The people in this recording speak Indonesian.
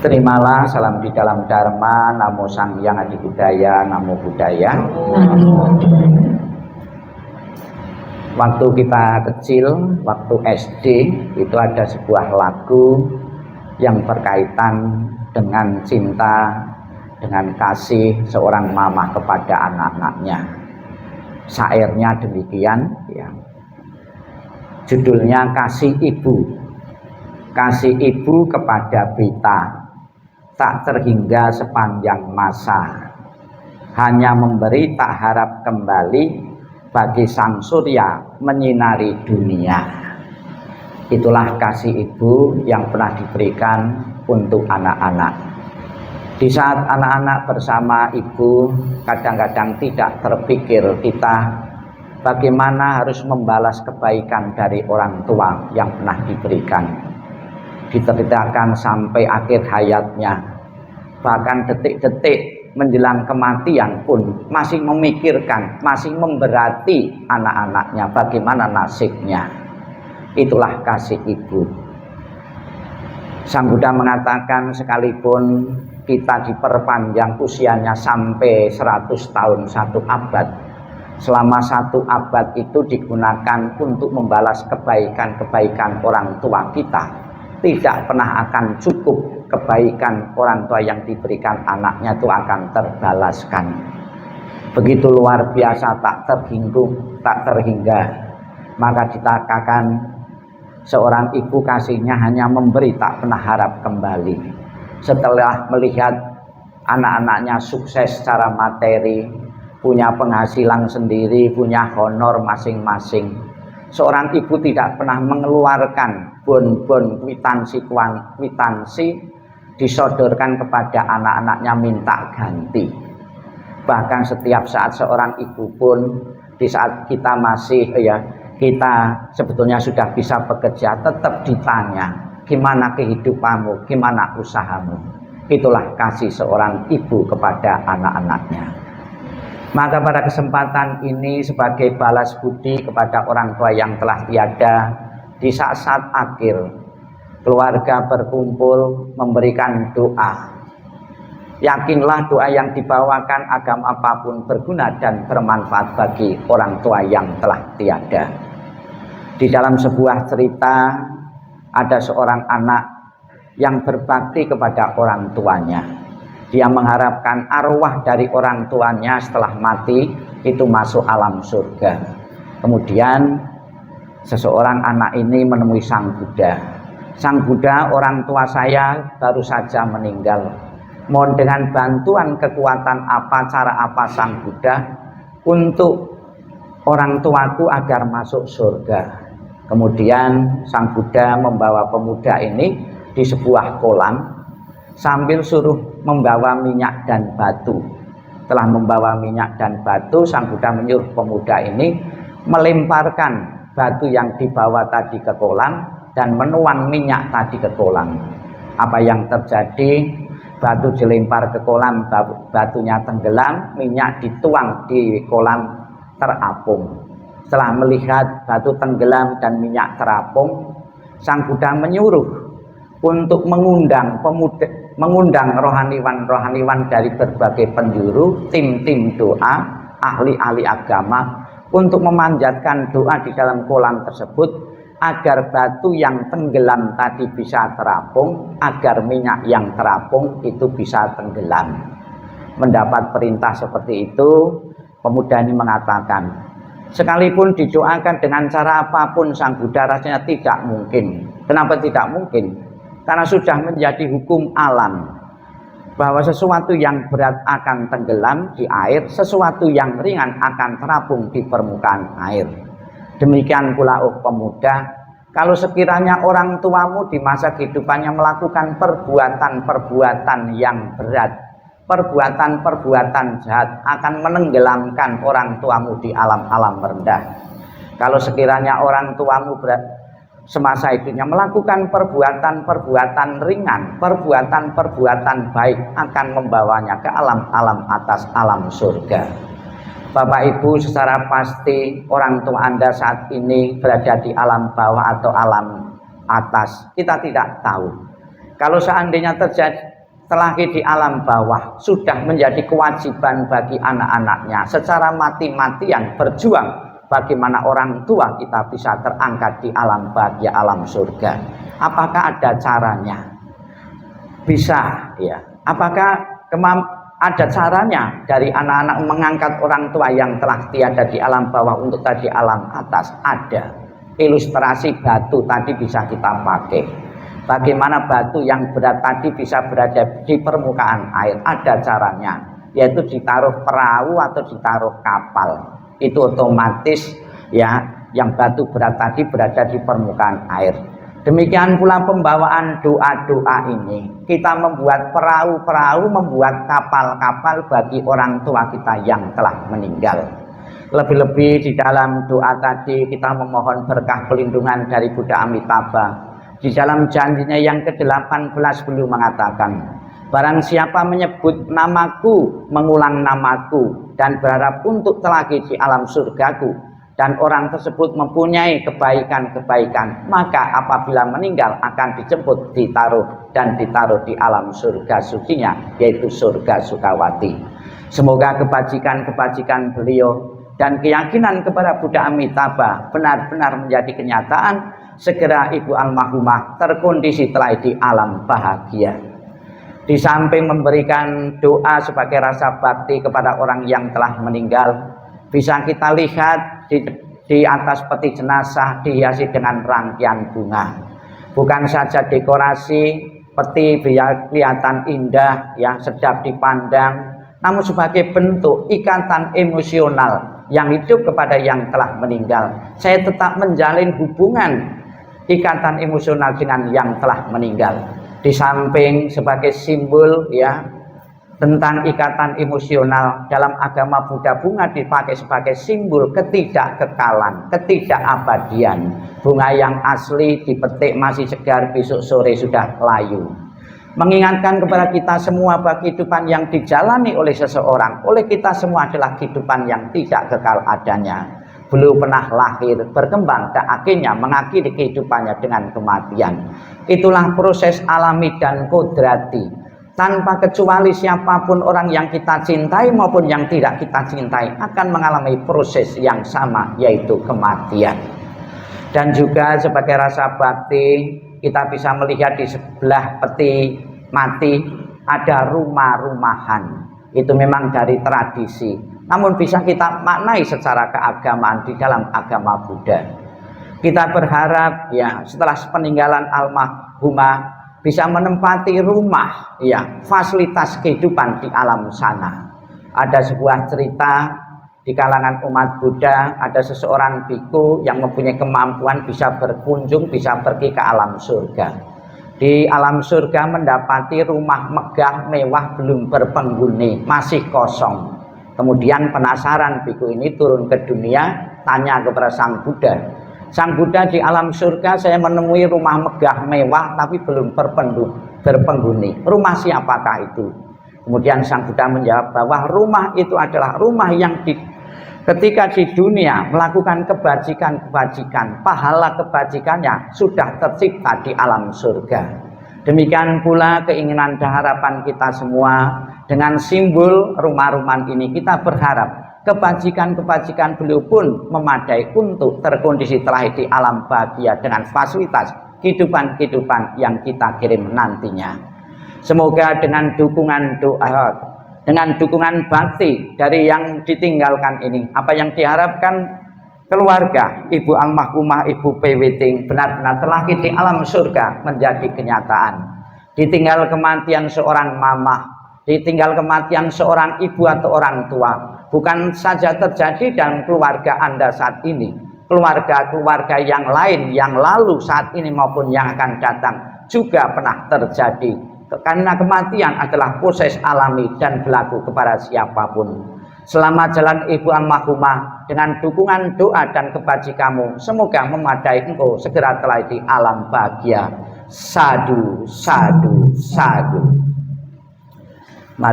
Terimalah salam di dalam Dharma, Namo Sang Hyang Adi Budaya, Namo Buddhaya. Waktu kita kecil, waktu SD, itu ada sebuah lagu yang berkaitan dengan cinta, dengan kasih seorang mama kepada anak-anaknya. Syairnya demikian, ya. Judulnya Kasih Ibu. Kasih ibu kepada Bita tak terhingga sepanjang masa, hanya memberi tak harap kembali, bagi sang surya menyinari dunia. Itulah kasih ibu yang pernah diberikan untuk anak-anak. Di saat anak-anak bersama ibu, kadang-kadang tidak terpikir kita bagaimana harus membalas kebaikan dari orang tua yang pernah diberikan. Diceritakan sampai akhir hayatnya, bahkan detik-detik menjelang kematian pun masih memikirkan, masih memberati anak-anaknya bagaimana nasibnya. Itulah kasih ibu. Sang Buddha mengatakan sekalipun kita diperpanjang usianya sampai 100 tahun, 1 abad, selama 1 abad itu digunakan untuk membalas kebaikan-kebaikan orang tua kita, tidak pernah akan cukup. Kebaikan orang tua yang diberikan anaknya itu akan terbalaskan. Begitu luar biasa, tak terhingga. Maka dikatakan seorang ibu kasihnya hanya memberi, tak pernah harap kembali. Setelah melihat anak-anaknya sukses secara materi, punya penghasilan sendiri, punya honor masing-masing, seorang ibu tidak pernah mengeluarkan bon-bon kwitansi disodorkan kepada anak-anaknya minta ganti. Bahkan setiap saat seorang ibu pun, di saat kita masih kita sebetulnya sudah bisa bekerja, tetap ditanya, gimana kehidupanmu, gimana usahamu. Itulah kasih seorang ibu kepada anak-anaknya. Maka pada kesempatan ini sebagai balas budi kepada orang tua yang telah tiada, di saat-saat akhir keluarga berkumpul memberikan doa. Yakinlah doa yang dibawakan agama apapun berguna dan bermanfaat bagi orang tua yang telah tiada. Di dalam sebuah cerita ada seorang anak yang berbakti kepada orang tuanya. Dia mengharapkan arwah dari orang tuanya setelah mati itu masuk alam surga. Kemudian seseorang anak ini menemui Sang Buddha. Sang Buddha, orang tua saya baru saja meninggal. Mohon dengan bantuan kekuatan apa, cara apa Sang Buddha untuk orang tuaku agar masuk surga. Kemudian Sang Buddha membawa pemuda ini di sebuah kolam sambil suruh membawa minyak dan batu. Setelah membawa minyak dan batu, Sang Buddha menyuruh pemuda ini melemparkan batu yang dibawa tadi ke kolam dan menuang minyak tadi ke kolam. Apa yang terjadi? Batu dilempar ke kolam, batunya tenggelam, minyak dituang di kolam, terapung. Setelah melihat batu tenggelam dan minyak terapung, Sang Buddha menyuruh untuk mengundang rohaniwan dari berbagai penjuru, tim-tim doa, ahli-ahli agama, untuk memanjatkan doa di dalam kolam tersebut agar batu yang tenggelam tadi bisa terapung, agar minyak yang terapung itu bisa tenggelam. Mendapat perintah seperti itu, pemuda ini mengatakan, sekalipun didoakan dengan cara apapun Sang Buddha rasanya tidak mungkin. Kenapa tidak mungkin? Karena sudah menjadi hukum alam bahwa sesuatu yang berat akan tenggelam di air, sesuatu yang ringan akan terapung di permukaan air. Demikian pula pemuda, kalau sekiranya orang tuamu di masa kehidupannya melakukan perbuatan-perbuatan yang berat, perbuatan-perbuatan jahat, akan menenggelamkan orang tuamu di alam-alam rendah. Kalau sekiranya orang tuamu semasa hidupnya melakukan perbuatan-perbuatan ringan, perbuatan-perbuatan baik, akan membawanya ke alam-alam atas, alam surga. Bapak Ibu, secara pasti orang tua Anda saat ini berada di alam bawah atau alam atas, kita tidak tahu. Kalau seandainya terjadi terlahir di alam bawah, sudah menjadi kewajiban bagi anak-anaknya secara mati-matian berjuang bagaimana orang tua kita bisa terangkat di alam bahagia, alam surga. Apakah ada caranya? Bisa, ya. Apakah ada caranya dari anak-anak mengangkat orang tua yang telah tiada di alam bawah untuk tadi alam atas? Ada. Ilustrasi batu tadi bisa kita pakai. Bagaimana batu yang berat tadi bisa berada di permukaan air? Ada caranya, yaitu ditaruh perahu atau ditaruh kapal. Itu otomatis ya, yang batu berat tadi berada di permukaan air. Demikian pula pembawaan doa-doa ini. Kita membuat perahu-perahu, membuat kapal-kapal bagi orang tua kita yang telah meninggal. Lebih-lebih di dalam doa tadi kita memohon berkah pelindungan dari Buddha Amitabha. Di dalam janjinya yang ke-18 beliau mengatakan, barang siapa menyebut namaku, mengulang namaku, dan berharap untuk telagi di alam surgaku, dan orang tersebut mempunyai kebaikan-kebaikan, maka apabila meninggal akan dijemput, ditaruh di alam surga sucinya, yaitu surga Sukawati. Semoga kebajikan-kebajikan beliau dan keyakinan kepada Buddha Amitabha benar-benar menjadi kenyataan. Segera ibu almarhumah terkondisi telah di alam bahagia. Di samping memberikan doa sebagai rasa bakti kepada orang yang telah meninggal, bisa kita lihat di atas peti jenazah dihiasi dengan rangkaian bunga. Bukan saja dekorasi peti biar kelihatan indah, yang sedap dipandang, namun sebagai bentuk ikatan emosional yang hidup kepada yang telah meninggal. Saya tetap menjalin hubungan ikatan emosional dengan yang telah meninggal. Di samping sebagai simbol ya tentang ikatan emosional, dalam agama Buddha bunga dipakai sebagai simbol ketidakkekalan, ketidakabadian. Bunga yang asli dipetik masih segar, besok sore sudah layu. Mengingatkan kepada kita semua bahwa kehidupan yang dijalani oleh seseorang, oleh kita semua adalah kehidupan yang tidak kekal adanya. Beliau pernah lahir, berkembang, dan akhirnya mengakhiri kehidupannya dengan kematian. Itulah proses alami dan kodrati. Tanpa kecuali siapapun orang yang kita cintai maupun yang tidak kita cintai akan mengalami proses yang sama, yaitu kematian. Dan juga sebagai rasa bakti, kita bisa melihat di sebelah peti mati ada rumah-rumahan. Itu memang dari tradisi. Namun bisa kita maknai secara keagamaan di dalam agama Buddha. Kita berharap ya setelah peninggalan almarhumah bisa menempati rumah ya, fasilitas kehidupan di alam sana. Ada sebuah cerita di kalangan umat Buddha, ada seseorang biku yang mempunyai kemampuan bisa berkunjung, bisa pergi ke alam surga. Di alam surga mendapati rumah megah mewah belum berpenghuni, masih kosong. Kemudian penasaran biku ini turun ke dunia, tanya kepada Sang Buddha. Sang Buddha, di alam surga saya menemui rumah megah mewah tapi belum berpenghuni. Rumah siapakah itu? Kemudian Sang Buddha menjawab bahwa rumah itu adalah rumah yang ketika di dunia melakukan kebajikan-kebajikan, pahala kebajikannya sudah tercipta di alam surga. Demikian pula keinginan dan harapan kita semua. Dengan simbol rumah-rumah ini kita berharap kebajikan-kebajikan beliau pun memadai untuk terkondisi telah di alam bahagia dengan fasilitas kehidupan-kehidupan yang kita kirim nantinya. Semoga dengan dukungan doa, dengan dukungan bakti dari yang ditinggalkan ini, apa yang diharapkan keluarga Ibu almarhumah Ibu Pewiting benar-benar terlahir di alam surga menjadi kenyataan. Ditinggal kematian seorang mamah, ditinggal kematian seorang ibu atau orang tua, bukan saja terjadi dalam keluarga Anda saat ini, keluarga-keluarga yang lain yang lalu saat ini maupun yang akan datang juga pernah terjadi. Karena kematian adalah proses alami dan berlaku kepada siapapun. Selamat jalan Ibu almarhumah, dengan dukungan doa dan kebajikanmu, semoga memadai engkau segera telah di alam bahagia. Sadu, sadu, sadu.